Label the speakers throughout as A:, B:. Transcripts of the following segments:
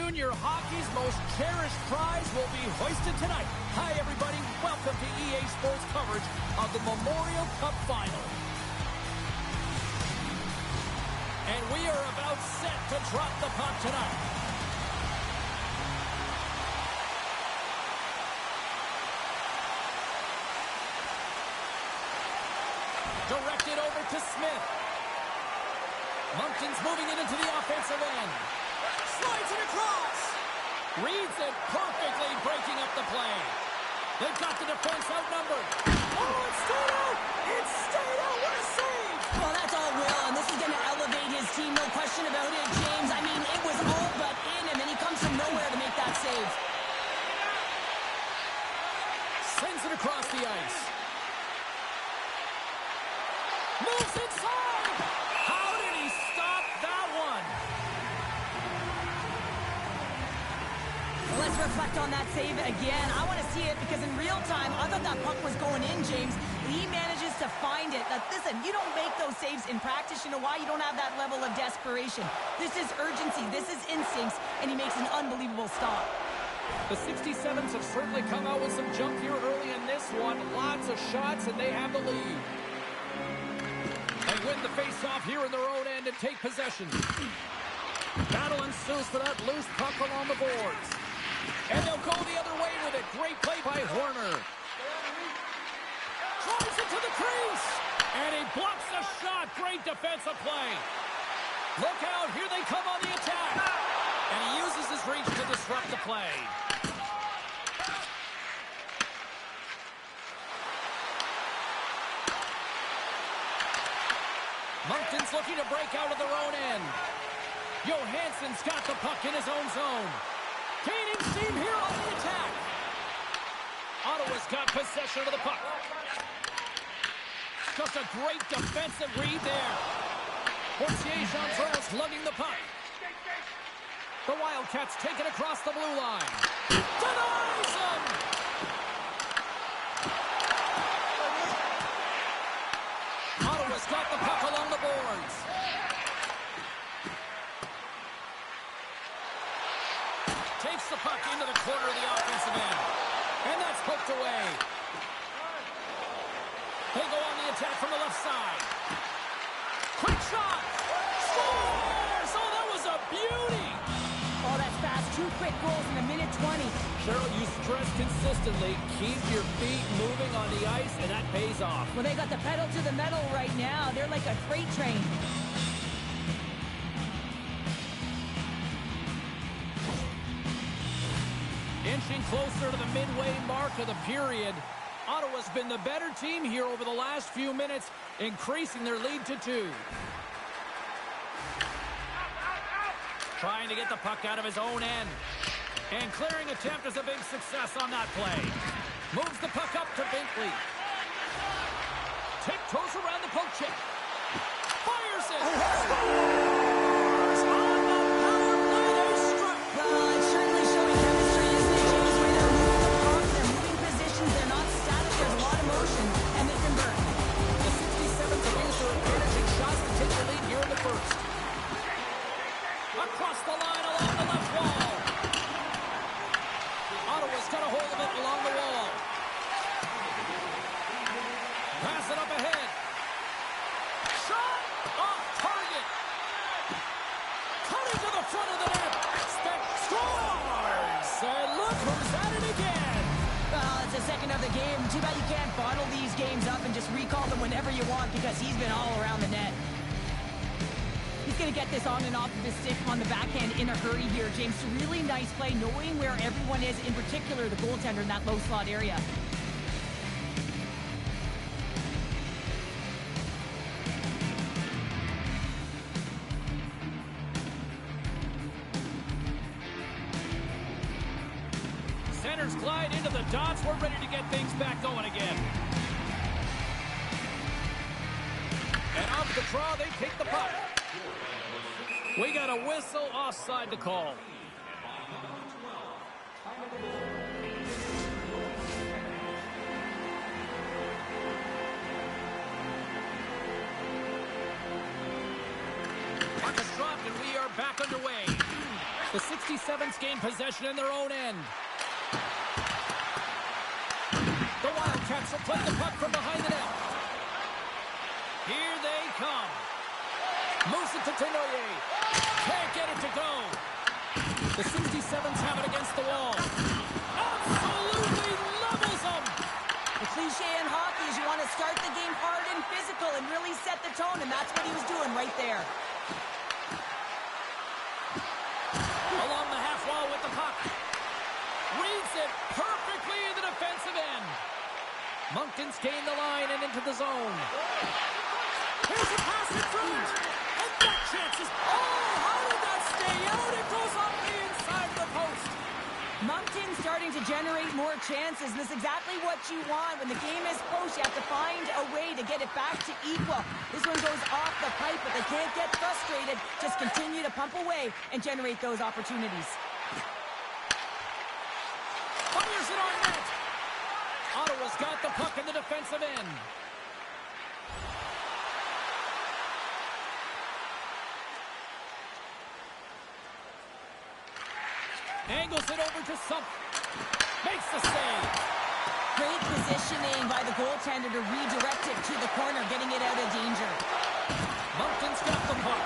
A: Junior hockey's most cherished prize will be hoisted tonight. Hi, everybody. Welcome to EA Sports coverage of the Memorial Cup Final. And we are about set to drop the puck tonight. Directed over to Smith. Moncton's moving it into the offensive end. Slides it across. Reads it perfectly, breaking up the play. They've got the defense outnumbered. Oh, it's stayed out. It's stayed out. What a save.
B: Well, that's all Will, and this is going to elevate his team, no question about it, James. I mean, it was all but in him, and he comes from nowhere to make that save.
A: Sends it across the ice. Moves inside. How did he stop that one?
B: Let's reflect on that save again. I want to see it because in real time, I thought that puck was going in, James. He manages to find it. Now, listen, you don't make those saves in practice. You know why? You don't have that level of desperation. This is urgency. This is instincts, and he makes an unbelievable stop.
A: The 67'S have certainly come out with some jump here early in this one. Lots of shots, and they have the lead. They win the face-off here in their own end and take possession. Battle ensues for that loose puck along the boards. And they'll go the other way with it. Great play by Horner. Drives it to the crease. And he blocks the shot. Great defensive play. Look out. Here they come on the attack. And he uses his reach to disrupt the play. Moncton's looking to break out of their own end. Johansson's got the puck in his own zone. Gaining steam here on the attack. Ottawa's got possession of the puck. Just a great defensive read there. Portier-Jean's lugging the puck. The Wildcats take it across the blue line. Denies him! Ottawa's got the puck along the boards. Takes the puck into the corner of the offensive end. And that's poked away. They go on the attack from the left side. Quick shot! Scores! Oh, that was a beauty!
B: Oh, that's fast. 2 quick goals in a minute 20.
A: Cheryl, you stress consistently, keep your feet moving on the ice, and that pays off.
B: Well, they got the pedal to the metal right now. They're like a freight train.
A: Inching closer to the midway mark of the period. Ottawa's been the better team here over the last few minutes, increasing their lead to 2. Trying to get the puck out of his own end. And clearing attempt is a big success on that play. Moves the puck up to Binkley. Tiptoes around the poke check. Fires it. Scores! On the power play, they struck.
B: Well, it's certainly showing chemistry, isn't it, James? Where they're moving the puck, they're moving positions, they're not static, there's a lot of motion, and they convert.
A: The 67'S have used their advantage in shots to take the lead here in the first. Across the line along the left wall. Ottawa's got a hold of it along the wall. Pass it up ahead. Shot off target. Cutting to the front of the net. Scores! And look who's at it again.
B: Well, it's the second of the game. Too bad you can't bottle these games up and just recall them whenever you want because he's been all around the net. He's going to get this on and off of his stick on the backhand in a hurry here, James. Really nice play, knowing where everyone is, in particular the goaltender in that low slot area.
A: Centers glide into the dots. We're ready to get things back going again. And off the draw, they take the puck. We got a whistle offside to call. Puck is dropped and we are back underway. The 67's gain possession in their own end. The Wildcats will play the puck from behind the net. Here they come. Moves it to Tenoyer. Can't get it to go. The 67's have it against the wall. Absolutely levels them.
B: The cliche in hockey is you want to start the game hard and physical and really set the tone, and that's what he was doing right there.
A: Along the half wall with the puck. Reads it perfectly in the defensive end. Moncton's gained the line and into the zone. Here's a pass in front. And that chance is... Oh, how did that stay out? It goes off the inside of the post.
B: Moncton starting to generate more chances. This is exactly what you want. When the game is close, you have to find a way to get it back to equal. This one goes off the pipe, but they can't get frustrated. Just continue to pump away and generate those opportunities.
A: Fires it on net. Ottawa's got the puck in the defensive end. Angles it over to Sump. Makes the save.
B: Great positioning by the goaltender to redirect it to the corner, getting it out of danger.
A: Moncton's got the puck.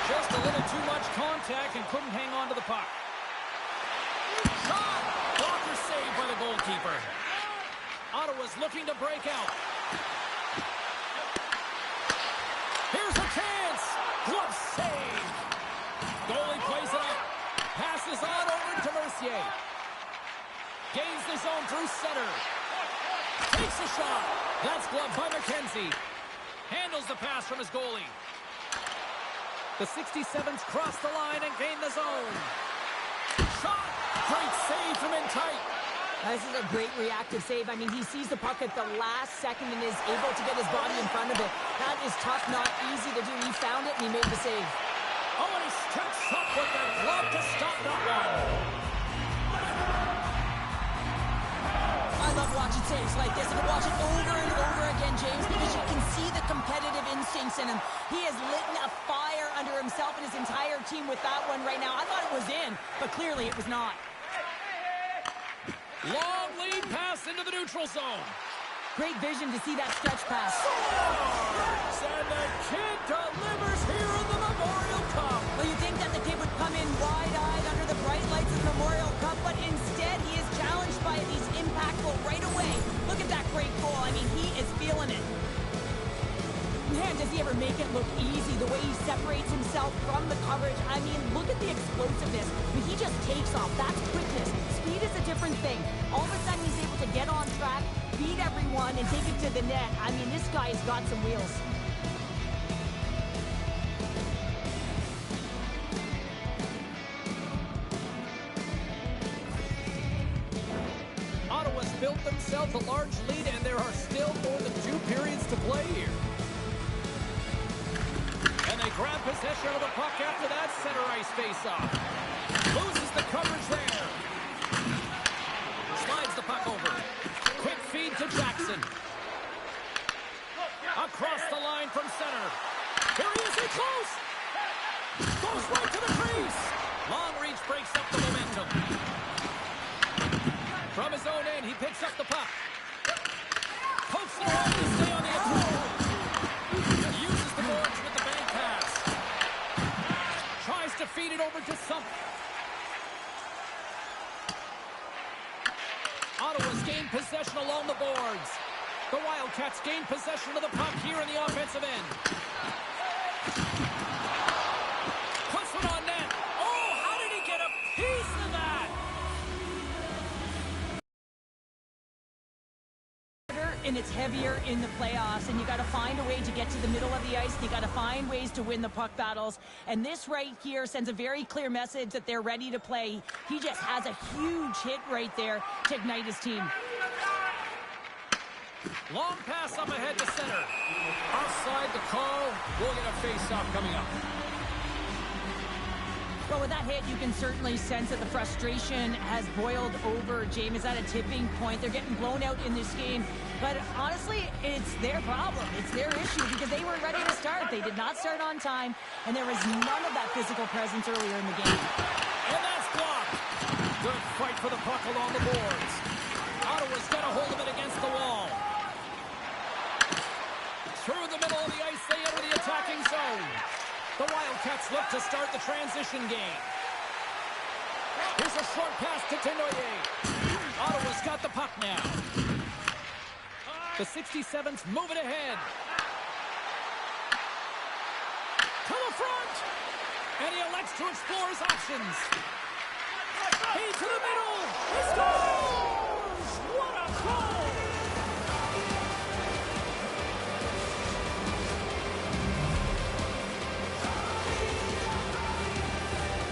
A: Just a little too much contact and couldn't hang on to the puck. Shot! Blocker saved by the goalkeeper. Ottawa's looking to break out. Here's a chance! Glove save! Goalie plays it up. Passes on over to Mercier. Gains the zone through center. Takes a shot. That's gloved by McKenzie. Handles the pass from his goalie. The 67's cross the line and gain the zone. Shot! Great save from in tight.
B: This is a great reactive save. I mean, he sees the puck at the last second and is able to get his body in front of it. That is tough, not easy to do. He found it and he made the save.
A: Oh, and he steps up with that glove to stop that one.
B: I love watching saves like this. I can watch it over and over again, James, because you can see the competitive instincts in him. He has lit a fire under himself and his entire team with that one right now. I thought it was in, but clearly it was not.
A: Long lead pass into the neutral zone.
B: Great vision to see that stretch pass.
A: And the kid delivers here in the Memorial Cup.
B: Well, you think that the kid would come in wide-eyed under the bright lights of the Memorial Cup, but instead he is challenged by it. He's impactful right away. Look at that great goal. I mean, he is feeling it. Man, does he ever make it look easy, the way he separates himself from the coverage. I mean, look at the explosiveness. I mean, he just takes off. That's quickness. Speed is a different thing. All of a sudden, he's able to get on track, beat everyone, and take it to the net. I mean, this guy's got some wheels.
A: Ottawa's built themselves a large lead, and there are still more than 2 periods to play here. And they grab possession of the puck after that center ice face-off. Loses the coverage there. Slides the puck over. Quick feed to Jackson. Across the line from center. Here he is, he's close! Goes right to the crease! Long reach breaks up the momentum. From his own end, he picks up the puck. Pokes it around to stay on the attack. Uses the boards with the bank pass. Tries to feed it over to Sump. Ottawa's gained possession along the boards. The Wildcats gain possession of the puck here in the offensive end. Puts one on net. Oh, how did he get a piece of that?
B: And it's heavier in the playoffs, and you got to find a way to get to the middle of the ice. You got to find ways to win the puck battles, and this right here sends a very clear message that they're ready to play. He just has a huge hit right there to ignite his team.
A: Long pass up ahead to center. Offside the call. We'll get a face-off coming up.
B: Well, with that hit, you can certainly sense that the frustration has boiled over. James, at a tipping point. They're getting blown out in this game. But honestly, it's their problem. It's their issue because they weren't ready to start. They did not start on time, and there was none of that physical presence earlier in the game.
A: And that's Good fight for the puck along the boards. Ottawa's got a hold of it against the wall. Through the middle of the ice, they enter the attacking zone. The Wildcats look to start the transition game. Here's a short pass to Tenoyer. Ottawa's got the puck now. The 67's move it ahead. To the front. And he elects to explore his options. He to the middle. He scores! What a goal!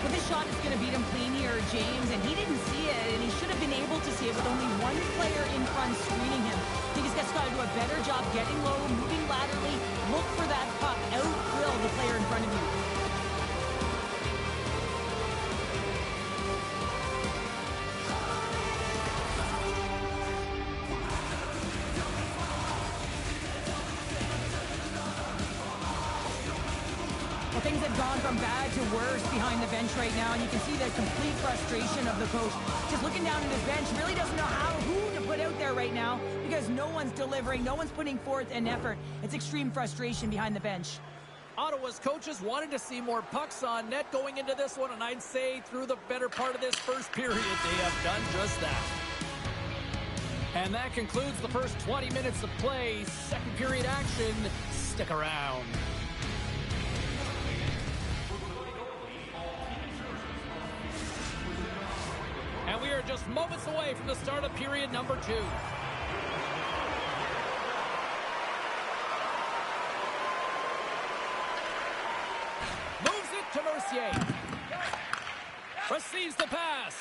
B: Well, this shot is going to beat him clean here, James, and he didn't see it, and he should have been able to see it with only one player in front screening him. I think he's got to do a better job getting low, moving laterally, look for that puck, outfill the player in front of you. Things have gone from bad to worse behind the bench right now, and you can see the complete frustration of the coach. Just looking down at his bench, really doesn't know who to put out there right now because no one's delivering, no one's putting forth an effort. It's extreme frustration behind the bench.
A: Ottawa's coaches wanted to see more pucks on net going into this one, and I'd say through the better part of this first period, they have done just that. And that concludes the first 20 minutes of play. Second period action. Stick around. And we are just moments away from the start of period number 2. Moves it to Mercier. Receives the pass.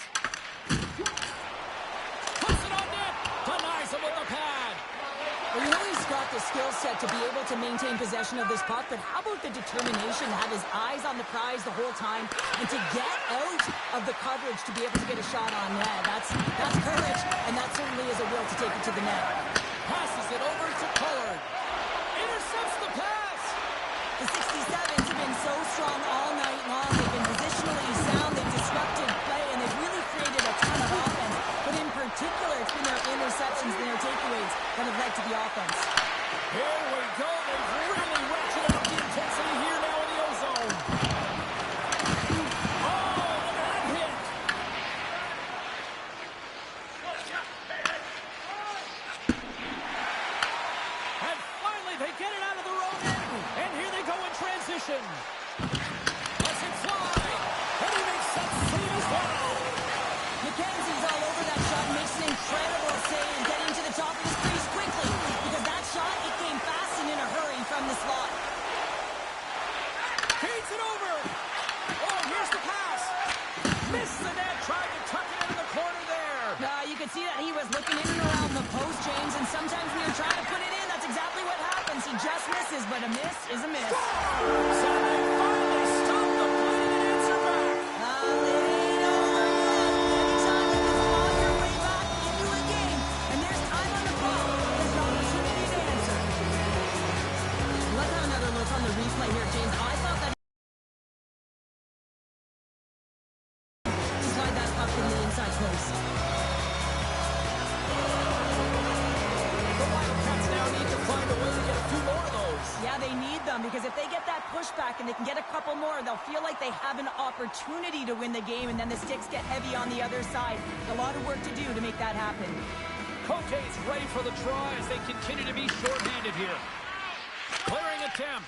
A: Puts it on net. Denies him with the pad.
B: Well, you know he's got the skill set to be able to maintain possession of this puck, but how about the determination to have his eyes on the prize the whole time and to get out of the coverage to be able to get a shot on net? That's courage, and that certainly is a will to take it to the net.
A: Passes it over to Pollard. Intercepts the pass.
B: The 67's have been so strong all night long. They've been positionally sound. They've disrupted play, and they've really created a ton of offense. But in particular, it's been their interceptions and their takeaways that have led to the offense.
A: Here we go. They've really ratcheted up the intensity here now in the O-zone. Oh, look at that hit. And finally, they get it out of their own end. And here they go in transition. Lets it fly. And he makes that save as well.
B: McKenzie's all over that shot, makes an incredible save, getting to the top of his crease quickly, because that shot, it came fast and in a hurry from the slot.
A: Feeds it over. Oh, here's the pass. Missed the net, tried to tuck it into the corner there.
B: You could see that he was looking in and around the post, James, and sometimes when you're trying to put it in, that's exactly what happens. He just misses, but a miss is a miss.
A: So they finally stopped the play and answer back.
B: On the replay here, James, I thought that slide that puck in the inside post.
A: The Wildcats now need to find a way to get a few more of those.
B: Yeah, they need them, because if they get that pushback and they can get a couple more, they'll feel like they have an opportunity to win the game, and then the sticks get heavy on the other side. A lot of work to do to make that happen.
A: Cote's ready for the try as they continue to be short-handed here. Clearing attempt.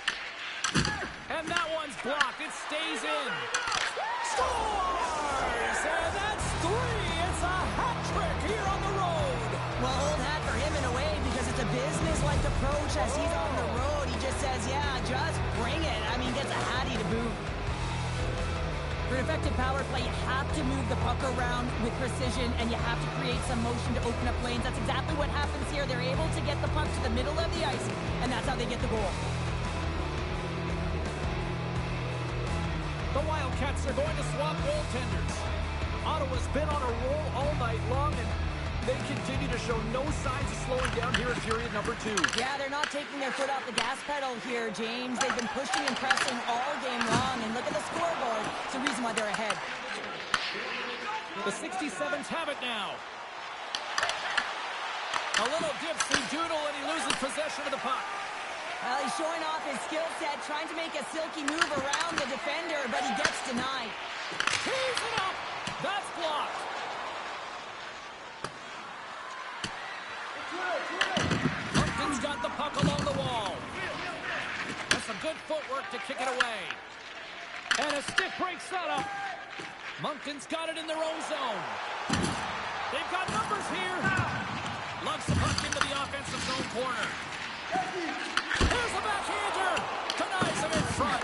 A: And that one's blocked. It stays in. Scores! And that's 3. It's a hat trick here on the road.
B: Well, old hat for him in a way, because it's a business-like approach as he's on the road. He just says, yeah, just bring it. I mean, gets a hattie to boot. For an effective power play, you have to move the puck around with precision, and you have to create some motion to open up lanes. That's exactly what happens here. They're able to get the puck to the middle of the ice, and that's how they get the goal.
A: The Wildcats are going to swap goaltenders. Ottawa's been on a roll all night long, and they continue to show no signs of slowing down here in period number 2.
B: Yeah, they're not taking their foot off the gas pedal here, James. They've been pushing and pressing all game long, and look at the scoreboard. It's the reason why they're ahead.
A: The 67's have it now. A little dipsy doodle, and he loses possession of the puck.
B: Well, he's showing off his skill set, trying to make a silky move around the defender, but he gets denied.
A: Tees it up. That's blocked. Moncton's got the puck along the wall. That's some good footwork to kick it away. And a stick breaks that up. Moncton's got it in their own zone. They've got numbers here. Lugs the puck into the offensive zone corner. Here's a backhander. Denies him in front.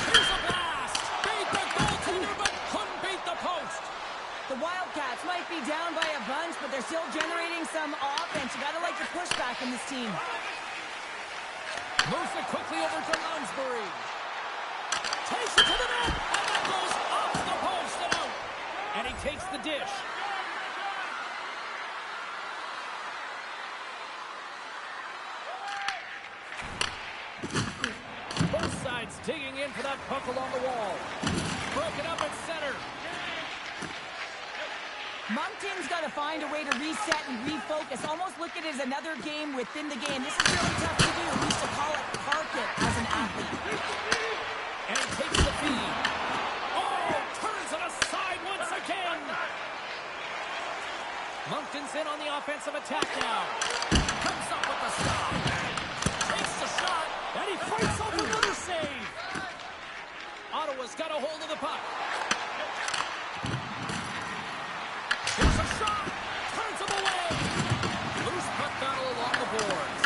A: Here's a blast. Beat the goaltender, but couldn't beat the post.
B: The Wildcats might be down by a bunch, but they're still generating some offense. You gotta like the pushback in this team.
A: Moves it quickly over to Lounsbury. Takes it to the net, and that goes off the post and out. And he takes the dish. Both sides digging in for that puck along the wall. Broken up at center.
B: Moncton's got to find a way to reset and refocus. Almost look at it as another game within the game. This is really tough to do. We used to call it park it as an athlete.
A: And he takes the feed. Oh, turns it aside once again. Moncton's in on the offensive attack now. Comes up with the stop. Takes the shot, and he fights over another save. Ottawa's got a hold of the puck. Here's a shot. Turns him away. Loose puck battle along the boards.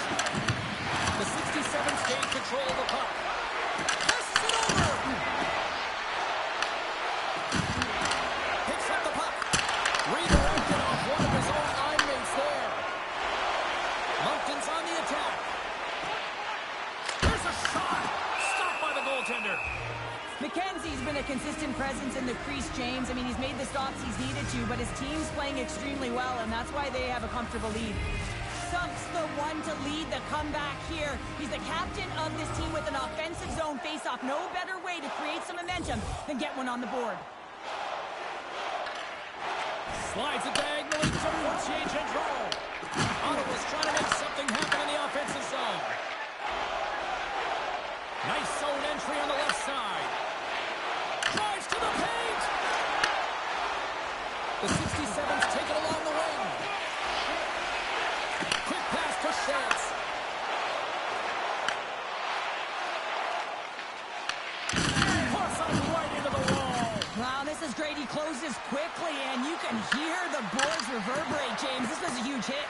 A: The 67's gain control of the puck. Passes it over. Picks up the puck. Redirected off one of his own line mates there. Moncton's on the attack. There's a shot. Stopped by the goaltender.
B: McKenzie's been a consistent presence in the crease, James. I mean, he's made the stops he's needed to, but his team's playing extremely well, and that's why they have a comfortable lead. Sump's the one to lead the comeback here. He's the captain of this team with an offensive zone faceoff. No better way to create some momentum than get one on the board.
A: Slides it diagonally to Fortier-Gendron. Ottawa's trying to make something happen in the offensive zone. Nice zone entry on the left side. Drives to the paint. The 67's take it along the wing. Quick pass to Schultz. Crosses right into the wall.
B: Wow, this is great. He closes quickly, and you can hear the boards reverberate, James. This was a huge hit.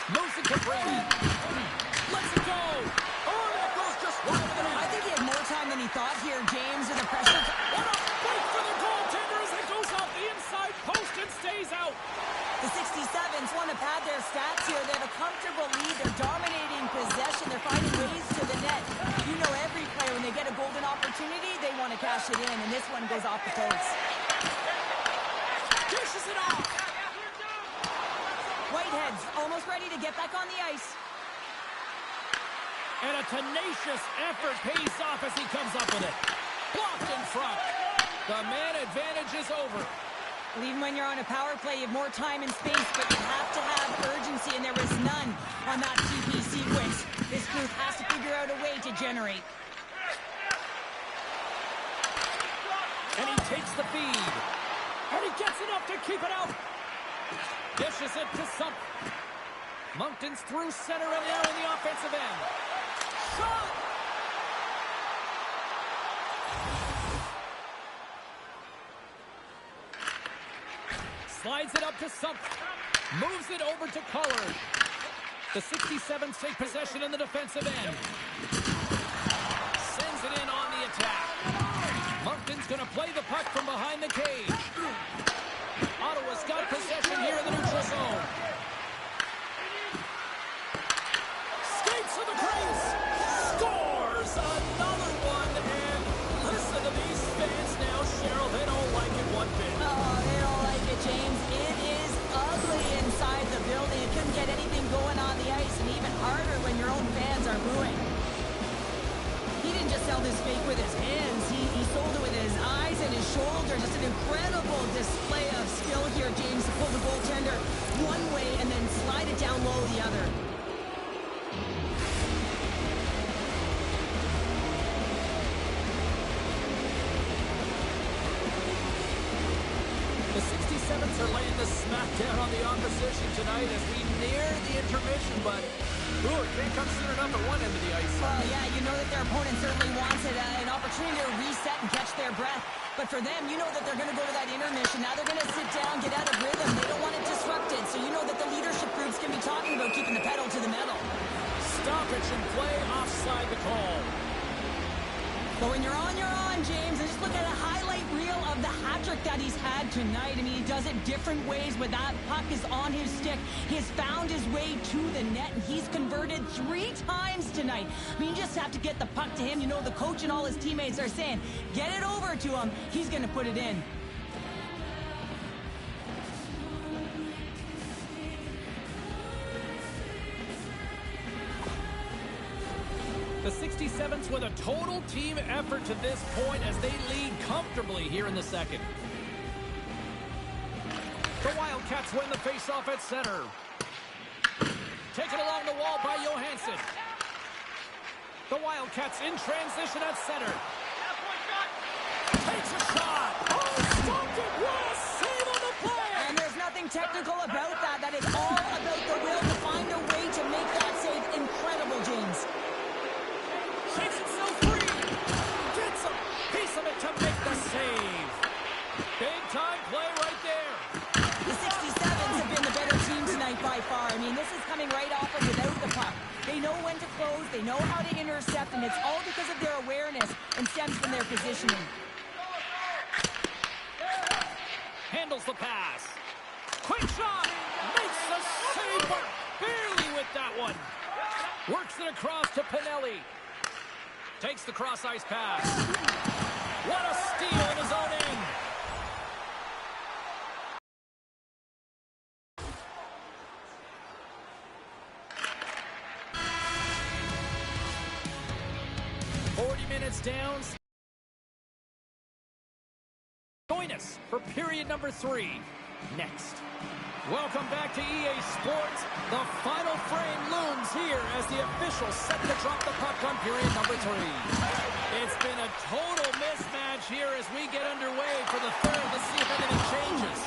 A: Moves it to Brady. Let's it go. Oh, that goes just wide of the net.
B: I think he had more time than he thought here, James, and the pressure.
A: What a fight for the goaltender as it goes off the inside post and stays out.
B: The 67s want to pad their stats here. They have a comfortable lead. They're dominating possession. They're finding ways to the net. You know every player, when they get a golden opportunity, they want to cash it in, and this one goes off the post.
A: Dishes it off.
B: Whitehead's almost ready to get back on the ice.
A: And a tenacious effort pays off as he comes up with it. Blocked in front. The man advantage is over.
B: Well, even when you're on a power play, you have more time and space, but you have to have urgency, and there was none on that TP sequence. This group has to figure out a way to generate.
A: And he takes the feed. And he gets enough to keep it out. Dishes it to Sump. Moncton's through center and now in the offensive end. Shot! Slides it up to Sump. Moves it over to Collard. The 67s take possession in the defensive end. Sends it in on the attack. Moncton's going to play the puck from behind the cage. Ottawa's got possession here in the neutral zone. Skates to the crease. Scores another one. And listen to these fans now, Cheryl. They don't like it one bit.
B: Oh, they don't like it, James. It is ugly inside the building. It couldn't get anything going on the ice, and even harder when your own fans are booing. He didn't didn't just sell this fake with his hands. He sold it with his eyes and his shoulder. Just an incredible display of skill here, James, to pull the goaltender one way and then slide it down low the other.
A: The 67'S are laying the smackdown on the opposition tonight as we near the intermission, but it can't come soon enough at one end of the ice.
B: Well, yeah, you know that their opponent certainly wants it, an opportunity to reset and catch their breath. But for them, you know that they're going to go to that intermission. Now they're going to sit down, get out of rhythm. They don't want it disrupted. So you know that the leadership groups can be talking about keeping the pedal to the metal.
A: Stoppage in play, offside the call.
B: But when you're on, James, and just look at a highlight reel of the hat-trick that he's had tonight. I mean, he does it different ways, but that puck is on his stick. He has found his way to the net, and he's converted 3 times tonight. I mean, you just have to get the puck to him. You know, the coach and all his teammates are saying, get it over to him. He's going to put it in.
A: The 67'S with a total team effort to this point as they lead comfortably here in the second. The Wildcats win the faceoff at center. Taken along the wall by Johansson. The Wildcats in transition at center. Takes a shot. Oh, stopped it. What a save on the play.
B: And there's nothing technical about that. That is all about the will to find a way to make that save incredible, James.
A: Shakes himself free. Gets a piece of it to make the save. Big time play right there.
B: The 67'S have been the better team tonight by far. I mean, this is coming right off of without the puck. They know when to close. They know how to intercept, and it's all because of their awareness and stems from their positioning.
A: Handles the pass. Quick shot. Makes the save, but barely with that one. Works it across to Pinelli. Takes the cross-ice pass. What a steal in his own end. Down. Join us for period number 3 next. Welcome back to EA Sports. The final frame looms here as the officials set to drop the puck on period number 3. It's been a total mismatch here as we get underway for the third. Let's see if anything changes.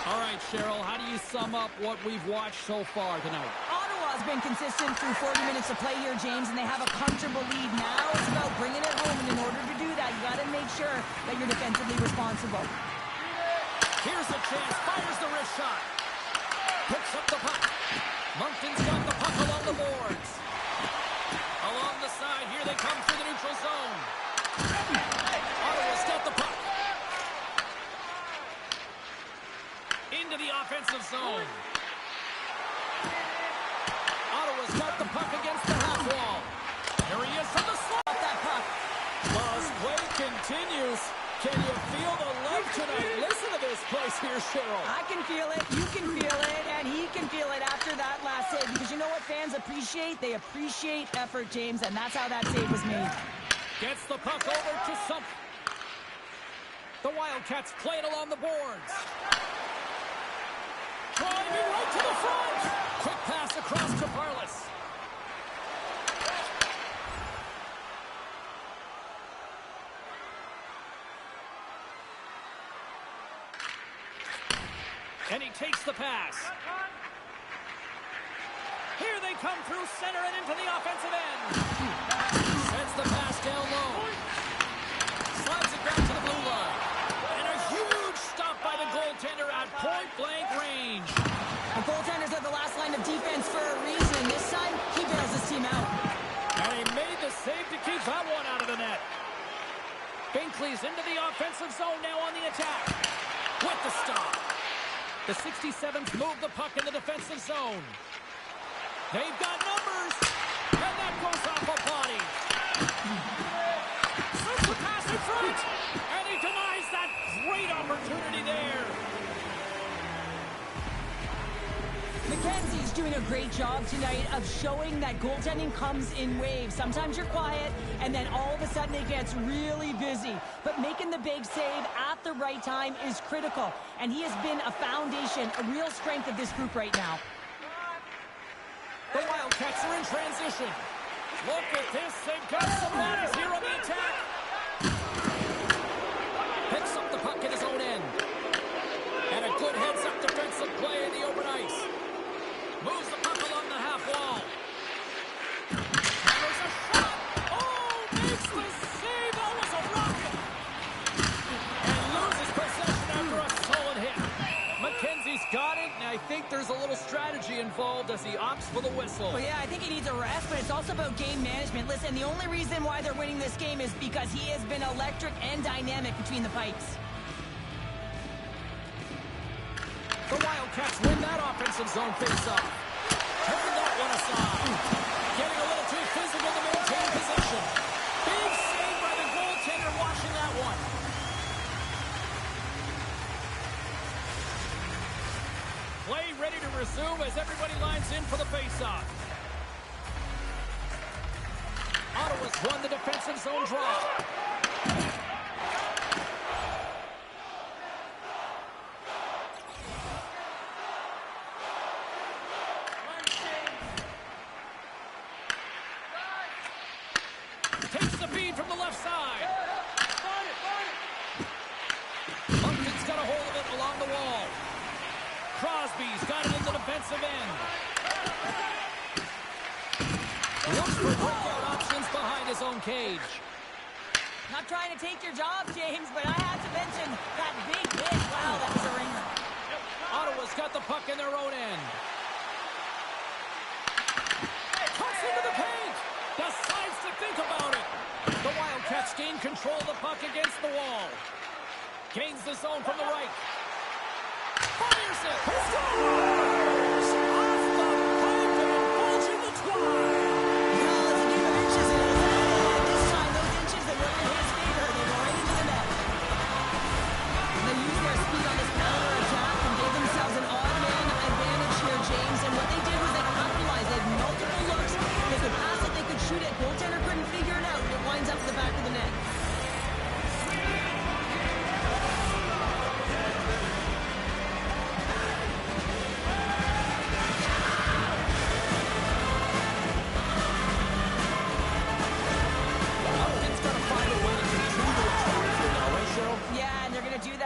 A: All right, Cheryl, how do you sum up what we've watched so far tonight?
B: Ottawa's been consistent through 40 minutes of play here, James, and they have a comfortable lead. Now it's about bringing it home, and in order to do that, you got to make sure that you're defensively responsible.
A: Here's a chance. Fires the wrist shot. Picks up the puck. Moncton's got the puck along the boards. Along the side, here they come through the neutral zone. Ottawa's got the puck. Into the offensive zone. Ottawa's got the puck against the half wall. Here he is from the slot. That puck. As play continues. Can you feel the love tonight? Listen to this place here, Cheryl.
B: I can feel it, you can feel it, and he can feel it after that last save. Because you know what fans appreciate? They appreciate effort, James, and that's how that save was made.
A: Gets the puck over to something. The Wildcats play it along the boards. Driving right to the front. Quick pass across to Parlis. And he takes the pass. Here they come through center and into the offensive end. Sends the pass down low. Slides it back to the blue line. And a huge stop by the goaltender at point-blank range.
B: The goaltenders are the last line of defense for a reason. This time, he bails his team out.
A: And he made the save to keep that one out of the net. Binkley's into the offensive zone now on the attack. With the stop. The 67'S move the puck in the defensive zone. They've got numbers. And that goes off a body. Sends the pass in front. And he denies that great opportunity there.
B: McKenzie's doing a great job tonight of showing that goaltending comes in waves. Sometimes you're quiet, and then all of a sudden it gets really busy. But making the big save at the right time is critical, and he has been a foundation, a real strength of this group right now.
A: The Wildcats are in transition. Look at this. They've got some bodies here on the attack. Picks up the puck in his own end. And a good heads-up defensive play in the open ice. Moves the puck along the half wall. And there's a shot. Oh, makes the save. That was a rocket. And loses possession after a solid hit. McKenzie's got it, and I think there's a little strategy involved as he opts for the whistle.
B: Well, yeah, I think he needs a rest, but it's also about game management. Listen, the only reason why they're winning this game is because he has been electric and dynamic between the pipes.
A: The Wildcats win that offensive zone face-off. Turn that one aside. Getting a little too physical to maintain possession. Big save by the goaltender watching that one. Play ready to resume as everybody lines in for the face-off. Ottawa's won the defensive zone draw. Takes the feed from the left side. Moncton's got a hold of it along the wall. Crosby's got it in the defensive end. Looks for breakout options behind his own cage.
B: Not trying to take your job, James, but I have to mention that big hit. Wow, that was a ringer.
A: Ottawa's got the puck in their own end. Cuts into the paint. Decides to think about it. The Wildcats gain control of the puck against the wall. Gains the zone from the right. Fires it. Scores! Off the pipe and indulging the twine.
B: This time, those inches that were in his favor, they go right into the net. They used their speed on this counter attack and gave themselves an odd man advantage here, James. And what they did was they capitalized. They had multiple looks. They could pass it, they could shoot it. Goaltender couldn't figure it out. It winds up to the back of the net.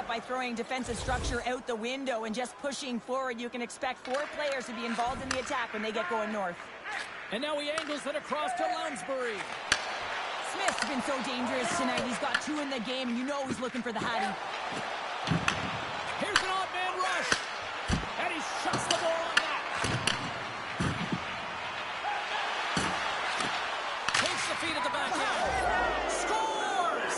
B: By throwing defensive structure out the window and just pushing forward. You can expect 4 players to be involved in the attack when they get going north.
A: And now he angles it across to Lounsbury.
B: Smith's been so dangerous tonight. He's got 2 in the game, and you know he's looking for the Hattie.
A: Here's an odd man rush. And he shuts the ball on that. Takes the feed at the backhand. Scores!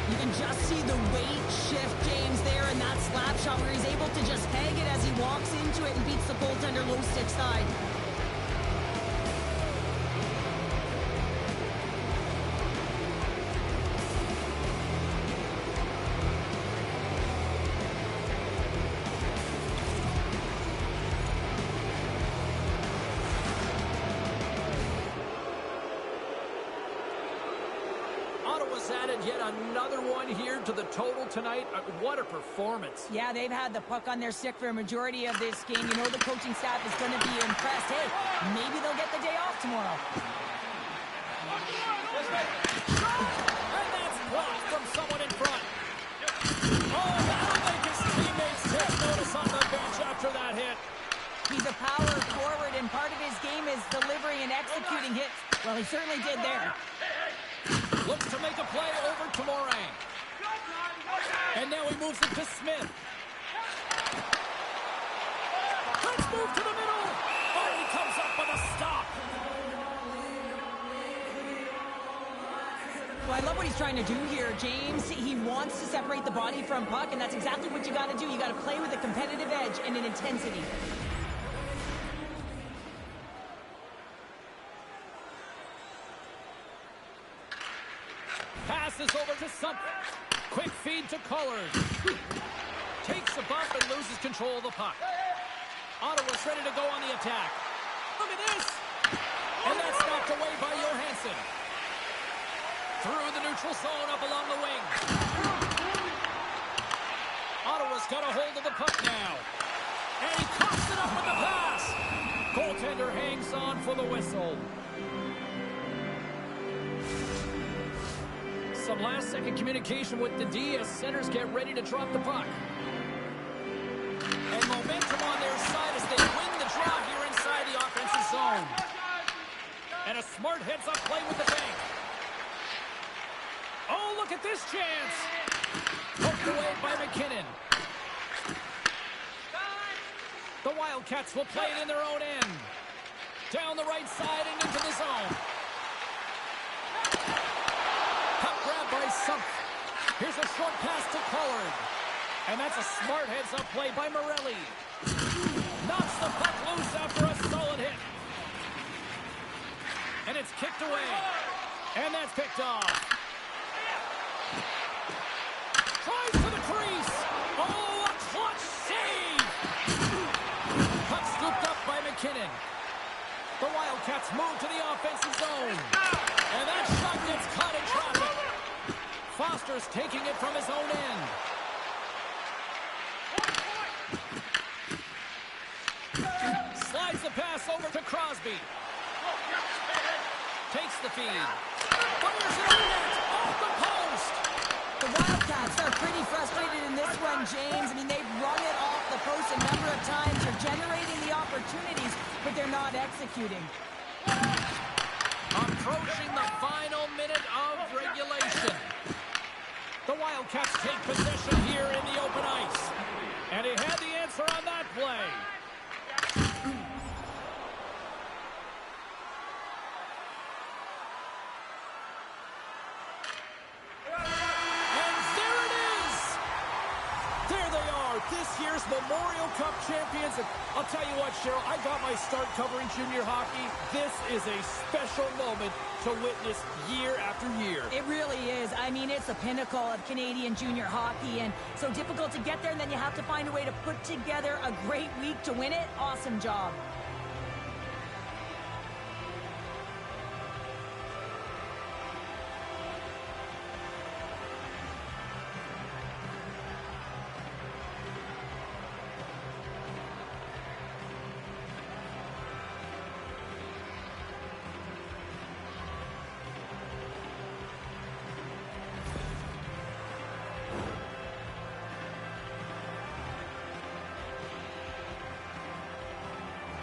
B: You can just see the weight shift, James, there in that slap shot where he's able to just peg it as he walks into it and beats the goaltender low stick side.
A: Ottawa's added yet another one here to the total tonight. What a performance.
B: Yeah, they've had the puck on their stick for a majority of this game. You know the coaching staff is going to be impressed. Hey, maybe they'll get the day off tomorrow.
A: And that's blocked from someone in front. Oh, that'll make his teammates take notice on the bench after that hit.
B: He's a power forward, and part of his game is delivering and executing hits. Well, he certainly did there.
A: Looks to make a play over to Morin. And now he moves it to Smith. Let's move to the middle. Oh, he comes up with a stop.
B: Well, I love what he's trying to do here, James. He wants to separate the body from puck, and that's exactly what you got to do. You got to play with a competitive edge and an intensity.
A: Passes over to something. Quick feed to Collard. Takes a bump and loses control of the puck. Ottawa's ready to go on the attack. Look at this! And that's knocked away by Johansson. Through the neutral zone up along the wing. Ottawa's got a hold of the puck now. And he coughs it up with the pass. Goaltender hangs on for the whistle. Some last-second communication with the D as centers get ready to drop the puck. And momentum on their side as they win the draw here inside the offensive zone. And a smart heads-up play with the bank. Oh, look at this chance. Poked away by McKinnon. The Wildcats will play it in their own end. Down the right side and into the zone. Puck grab by Sunk. Here's a short pass to Collard. And that's a smart heads-up play by Morelli. Knocks the puck loose after a solid hit. And it's kicked away. And that's picked off. Tries to the crease. Oh, a clutch save. Puck scooped up by McKinnon. The Wildcats move to the offensive zone. And that shot gets caught in traffic. Foster's taking it from his own end. Slides the pass over to Crosby. Takes the feed. Fires it on net. Off the post.
B: The Wildcats are pretty frustrated in this one, James. I mean, they've run it off the post a number of times. They're generating the opportunities, but they're not executing.
A: Approaching the final minute of regulation. The Wildcats take possession here in the open ice. And he had the answer on that play. This year's Memorial Cup champions. And I'll tell you what, Cheryl, I got my start covering junior hockey. This is a special moment to witness year after year.
B: It really is. I mean, it's the pinnacle of Canadian junior hockey, and so difficult to get there, and then you have to find a way to put together a great week to win it. Awesome job.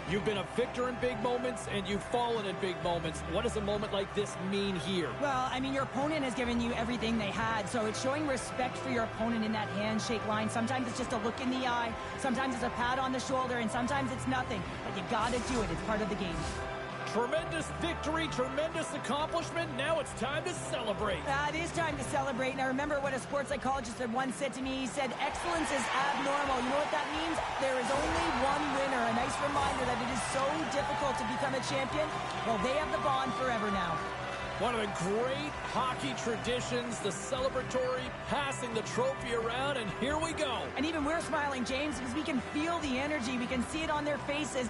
A: You've been a victor in big moments, and you've fallen in big moments. What does a moment like this mean here?
B: Well, I mean, your opponent has given you everything they had, so it's showing respect for your opponent in that handshake line. Sometimes it's just a look in the eye, sometimes it's a pat on the shoulder, and sometimes it's nothing. But you gotta do it. It's part of the game.
A: Tremendous victory, tremendous accomplishment. Now it's time to celebrate.
B: It is time to celebrate. And I remember what a sports psychologist had once said to me. He said, excellence is abnormal. You know what that means? There is only one winner. A nice reminder that it is so difficult to become a champion. Well, they have the bond forever now.
A: One of the great hockey traditions, the celebratory, passing the trophy around, and here we go.
B: And even we're smiling, James, because we can feel the energy. We can see it on their faces.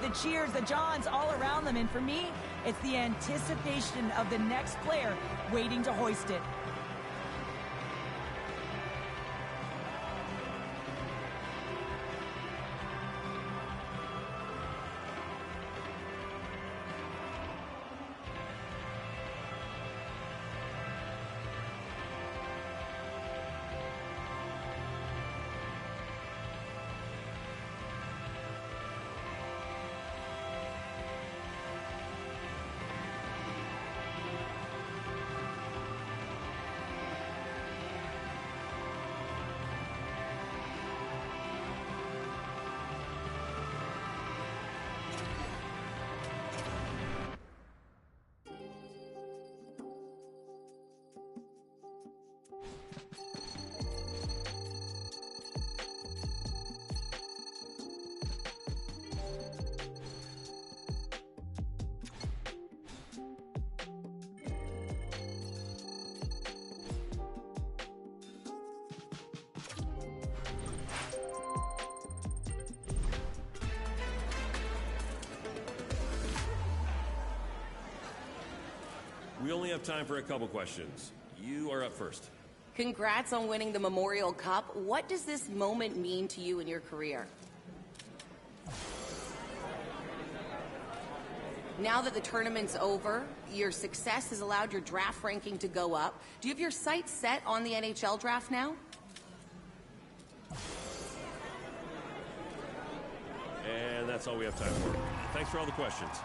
B: The cheers, the Johns all around them, and for me, it's the anticipation of the next player waiting to hoist it.
C: We only have time for a couple questions. You are up first.
D: Congrats on winning the Memorial Cup. What does this moment mean to you in your career? Now that the tournament's over, your success has allowed your draft ranking to go up. Do you have your sights set on the NHL draft now?
C: And that's all we have time for. Thanks for all the questions.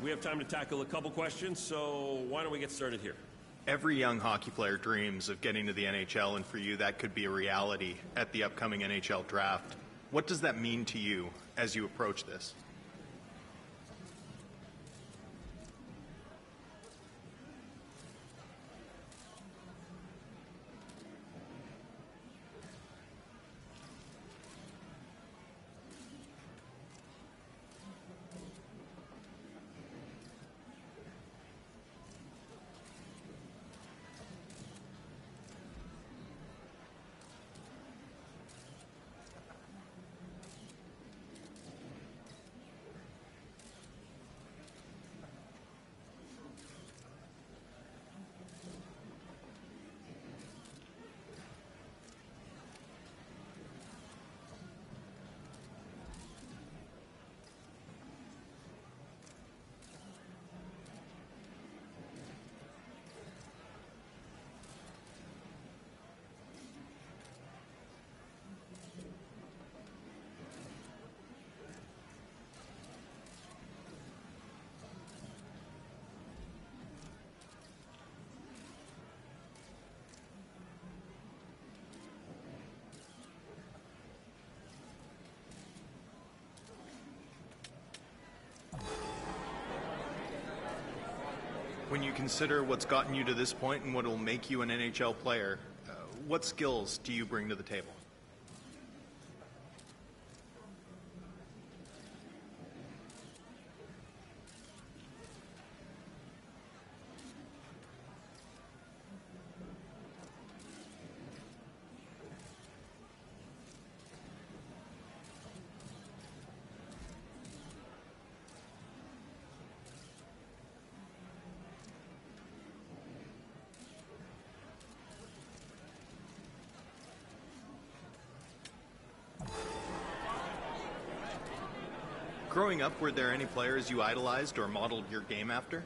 C: We have time to tackle a couple questions, so why don't we get started here?
E: Every young hockey player dreams of getting to the NHL, and for you, that could be a reality at the upcoming NHL draft. What does that mean to you as you approach this? When you consider what's gotten you to this point and what will make you an NHL player, what skills do you bring to the table? Growing up, were there any players you idolized or modeled your game after?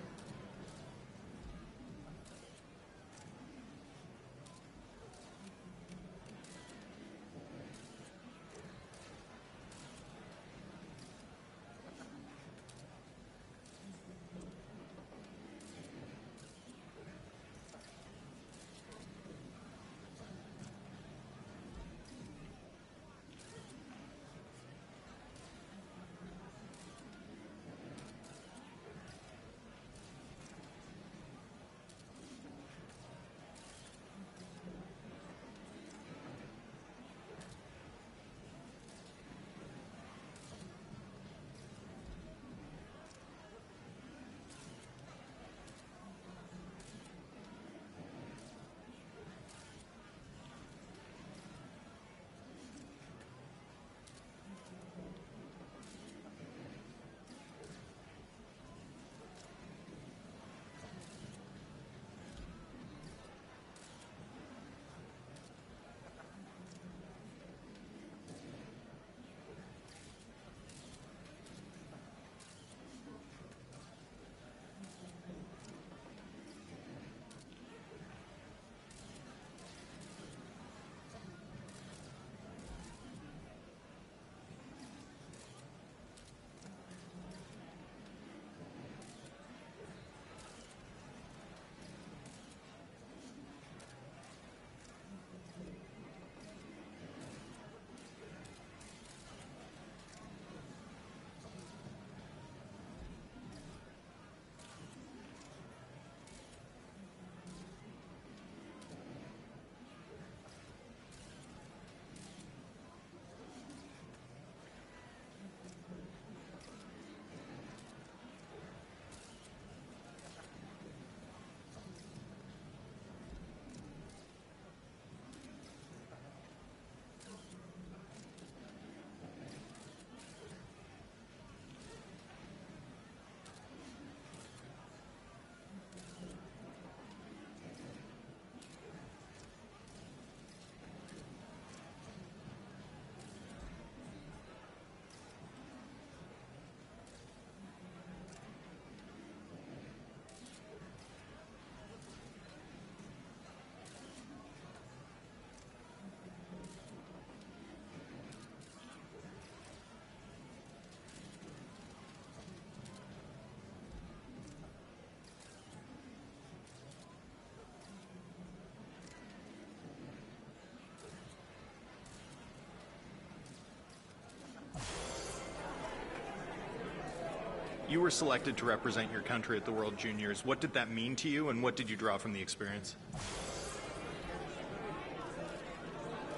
E: You were selected to represent your country at the World Juniors. What did that mean to you, and what did you draw from the experience?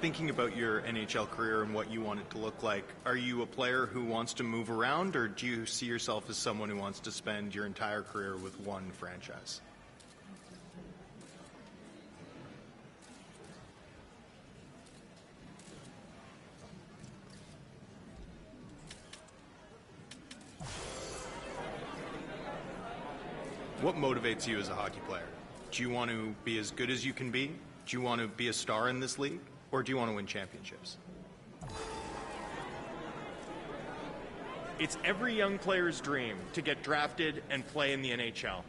E: Thinking about your NHL career and what you want it to look like, are you a player who wants to move around, or do you see yourself as someone who wants to spend your entire career with one franchise? What motivates you as a hockey player? Do you want to be as good as you can be? Do you want to be a star in this league? Or do you want to win championships?
F: It's every young player's dream to get drafted and play in the NHL.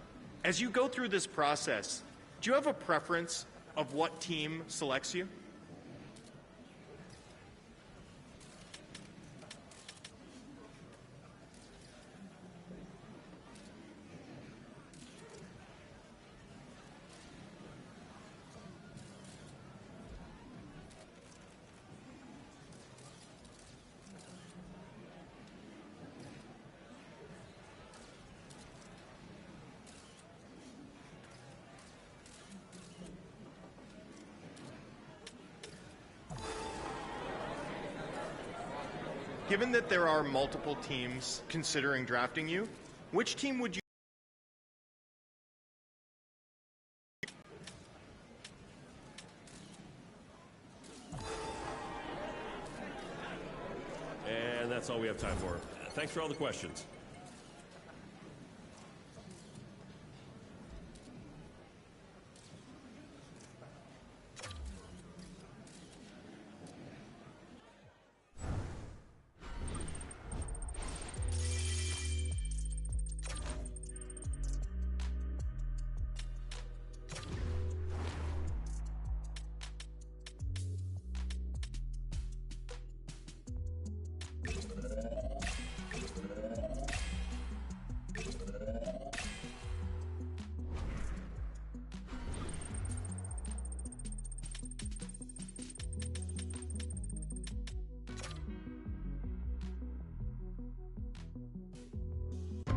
F: As you go through this process, do you have a preference of what team selects you? Given that there are multiple teams considering drafting you, which team would you?
C: And that's all we have time for. Thanks for all the questions.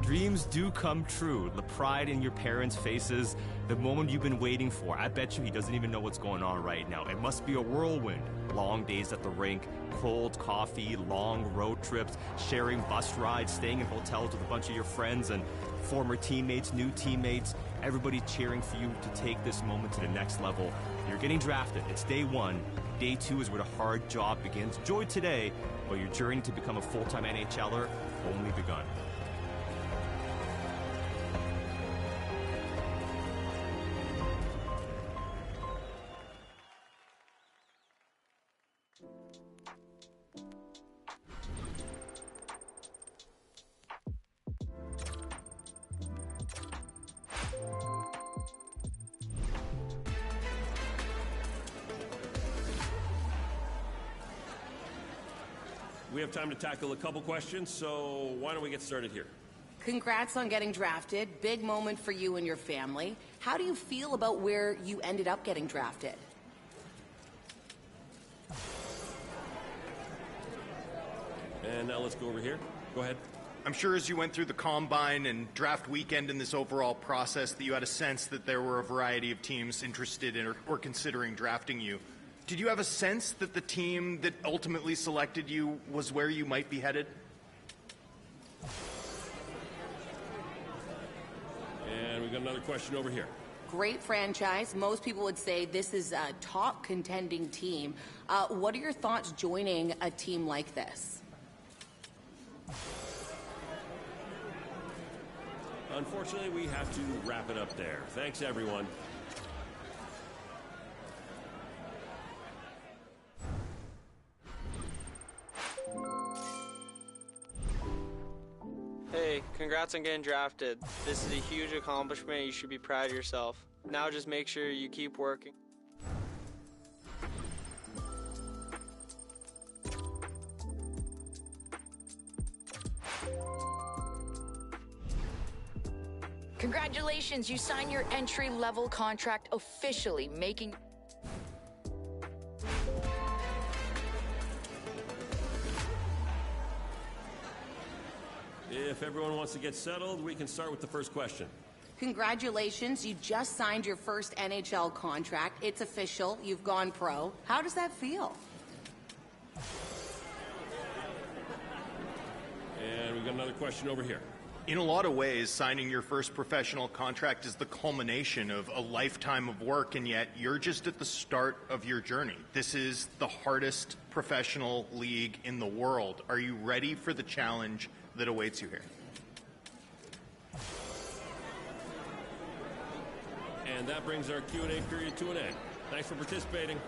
G: Dreams do come true. The pride in your parents' faces, the moment you've been waiting for. I bet you he doesn't even know what's going on right now. It must be a whirlwind. Long days at the rink, cold coffee, long road trips, sharing bus rides, staying in hotels with a bunch of your friends and former teammates, new teammates, everybody cheering for you to take this moment to the next level. You're getting drafted. It's day one. Day two is where the hard job begins. Enjoy today, while your journey to become a full-time NHLer only begun.
C: We have time to tackle a couple questions, so why don't we get started here?
D: Congrats on getting drafted. Big moment for you and your family. How do you feel about where you ended up getting drafted?
C: And now let's go over here. Go ahead.
E: I'm sure as you went through the combine and draft weekend in this overall process that you had a sense that there were a variety of teams interested in or considering drafting you. Did you have a sense that the team that ultimately selected you was where you might be headed?
C: And we've got another question over here.
D: Great franchise. Most people would say this is a top contending team. What are your thoughts joining a team like this?
C: Unfortunately, we have to wrap it up there. Thanks, everyone.
H: Hey, congrats on getting drafted. This is a huge accomplishment. You should be proud of yourself. Now just make sure you keep working.
I: Congratulations, you signed your entry-level contract officially, making...
C: If if everyone wants to get settled, we can start with the first question.
D: Congratulations, you just signed your first NHL contract. It's official, you've gone pro. How does that feel?
C: And we've got another question over here.
E: In a lot of ways, signing your first professional contract is the culmination of a lifetime of work, and yet you're just at the start of your journey. This is the hardest professional league in the world. Are you ready for the challenge that awaits you here?
C: And that brings our Q&A period to an end. Thanks for participating.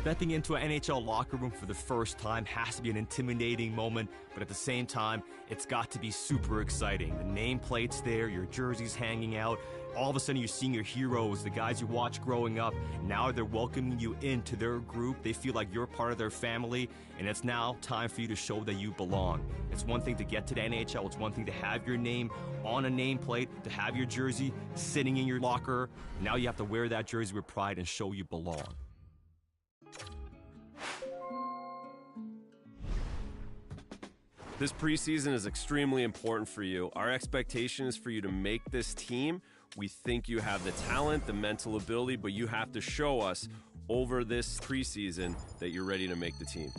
G: Stepping into an NHL locker room for the first time has to be an intimidating moment, but at the same time, it's got to be super exciting. The nameplate's there, your jersey's hanging out. All of a sudden, you're seeing your heroes, the guys you watched growing up. Now they're welcoming you into their group. They feel like you're part of their family, and it's now time for you to show that you belong. It's one thing to get to the NHL. It's one thing to have your name on a nameplate, to have your jersey sitting in your locker. Now you have to wear that jersey with pride and show you belong.
C: This preseason is extremely important for you. Our expectation is for you to make this team. We think you have the talent, the mental ability, but you have to show us over this preseason that you're ready to make the team.